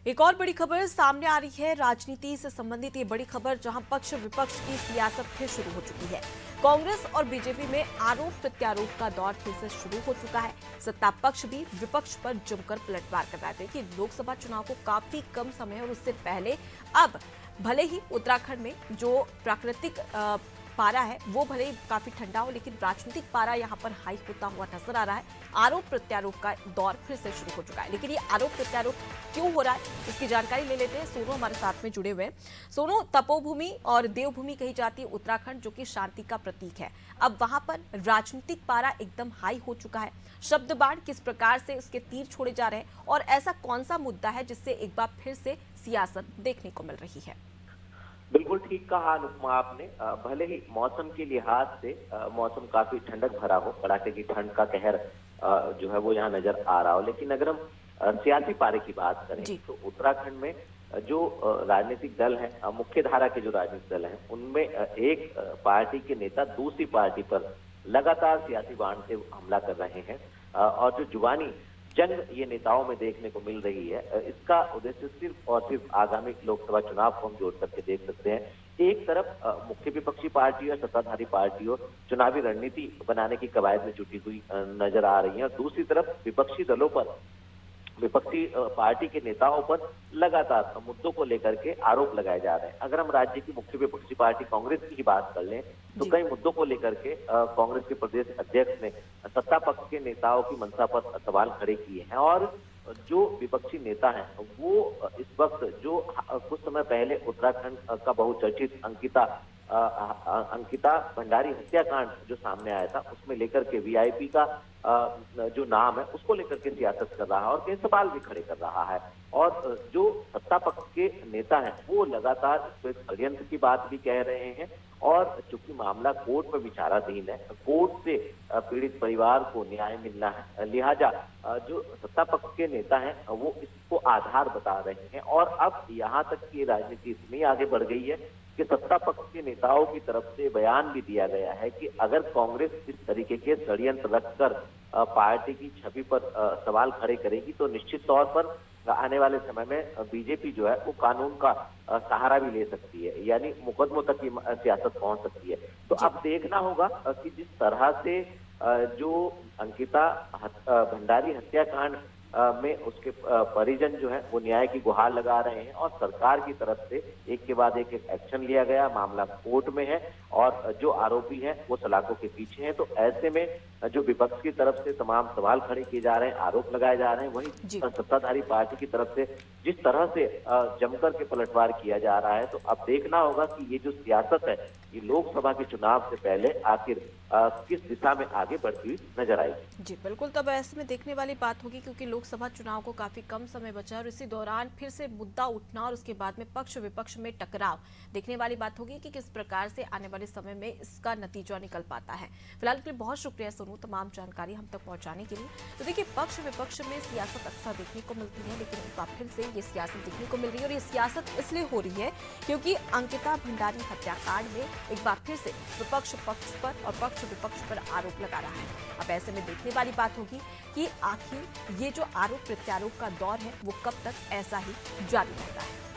एक और बड़ी खबर सामने आ रही है। राजनीति से संबंधित ये बड़ी खबर, जहां पक्ष विपक्ष की सियासत फिर शुरू हो चुकी है। कांग्रेस और बीजेपी में आरोप प्रत्यारोप का दौर फिर से शुरू हो चुका है। सत्ता पक्ष भी विपक्ष पर जमकर पलटवार कर रहा है कि लोकसभा चुनाव को काफी कम समय है और उससे पहले अब भले ही उत्तराखंड में जो प्राकृतिक पारा है वो भले ही काफी ठंडा हो, लेकिन राजनीतिक पारा यहाँ पर हाई होता हुआ नजर आ रहा है। आरोप प्रत्यारोप का दौर फिर से शुरू हो चुका है, लेकिन ये आरोप प्रत्यारोप क्यों हो रहा है इसकी जानकारी ले लेते हैं। सोनू हमारे साथ में जुड़े हुए हैं। सोनू, तपोभूमि और देवभूमि कही जाती है उत्तराखंड, जो कि शांति का प्रतीक है, अब वहां पर राजनीतिक पारा एकदम हाई हो चुका है। शब्द बाण किस प्रकार से उसके तीर छोड़े जा रहे हैं और ऐसा कौन सा मुद्दा है जिससे एक बार फिर से सियासत देखने को मिल रही है? बिल्कुल ठीक कहा अनुपमा आपने। भले ही मौसम के लिहाज से मौसम काफी ठंडक भरा हो, कड़ाके की ठंड का कहर जो है वो यहाँ नजर आ रहा हो, लेकिन अगर हम सियासी पारे की बात करें तो उत्तराखंड में जो राजनीतिक दल हैं, मुख्य धारा के जो राजनीतिक दल हैं, उनमें एक पार्टी के नेता दूसरी पार्टी पर लगातार सियासी बाण से हमला कर रहे हैं और जो जुबानी जंग ये नेताओं में देखने को मिल रही है, इसका उद्देश्य सिर्फ और सिर्फ आगामी लोकसभा चुनाव को हम जोड़ करके देख सकते हैं। एक तरफ मुख्य विपक्षी पार्टी और सत्ताधारी पार्टियों चुनावी रणनीति बनाने की कवायद में जुटी हुई नजर आ रही है और दूसरी तरफ विपक्षी दलों पर, विपक्षी पार्टी के नेताओं पर लगातार मुद्दों को लेकर के आरोप लगाए जा रहे हैं। अगर हम राज्य की मुख्य विपक्षी पार्टी कांग्रेस की बात कर लें तो कई मुद्दों को लेकर के कांग्रेस के प्रदेश अध्यक्ष ने सत्ता पक्ष के नेताओं की मंशा पर सवाल खड़े किए हैं और जो विपक्षी नेता हैं वो इस वक्त जो कुछ समय पहले उत्तराखंड का बहुचर्चित अंकिता भंडारी हत्याकांड जो सामने आया था, उसमें लेकर के वीआईपी का जो नाम है उसको लेकर के सियासत कर रहा है और कई सवाल भी खड़े कर रहा है। और जो सत्ता पक्ष के नेता हैं वो लगातार इस पर षड्यंत्र की बात भी कह रहे हैं और चूंकि मामला कोर्ट में विचाराधीन है, कोर्ट से पीड़ित परिवार को न्याय मिलना है, लिहाजा जो सत्ता पक्ष के नेता हैं वो इसको आधार बता रहे हैं। और अब यहाँ तक की राजनीति इतनी आगे बढ़ गई है कि सत्ता पक्ष के नेताओं की तरफ से बयान भी दिया गया है कि अगर कांग्रेस इस तरीके के षड्यंत्र रखकर पार्टी की छवि पर सवाल खड़े करेगी तो निश्चित तौर पर आने वाले समय में बीजेपी जो है वो कानून का सहारा भी ले सकती है, यानी मुकदमों तक की सियासत पहुंच सकती है। तो अब देखना होगा कि जिस तरह से जो अंकिता भंडारी हत्याकांड में उसके परिजन जो है वो न्याय की गुहार लगा रहे हैं और सरकार की तरफ से एक के बाद एक एक्शन लिया गया, मामला कोर्ट में है और जो आरोपी हैं वो सलाखों के पीछे हैं। तो ऐसे में जो विपक्ष की तरफ से तमाम सवाल खड़े किए जा रहे हैं, आरोप लगाए जा रहे हैं, वहीं सत्ताधारी पार्टी की तरफ से जिस तरह से जमकर के पलटवार किया जा रहा है, तो अब देखना होगा कि ये जो सियासत है ये लोकसभा के चुनाव से पहले आखिर किस दिशा में आगे बढ़ती हुई नजर आएगी। जी बिल्कुल, तब ऐसे में देखने वाली बात होगी क्योंकि लोकसभा चुनाव को काफी कम समय बचा है और इसी दौरान फिर से मुद्दा उठना और उसके बाद में पक्ष विपक्ष में टकराव देखने वाली बात होगी कि किस प्रकार से आने वाले समय में इसका नतीजा निकल पाता है। फिलहाल के लिए बहुत शुक्रिया सोनू, तमाम जानकारी हम तक पहुंचाने के लिए। तो देखिए, पक्ष विपक्ष में सियासत अक्सर देखने को मिलती है, लेकिन एक बार फिर से ये सियासत देखने को मिल रही है और ये सियासत इसलिए हो रही है क्योंकि अंकिता भंडारी हत्याकांड में एक बार फिर से विपक्ष पक्ष पर और पक्ष विपक्ष पर आरोप लगा रहा है। अब ऐसे में देखने वाली बात होगी कि आखिर ये जो आरोप प्रत्यारोप का दौर है वो कब तक ऐसा ही जारी रहता है।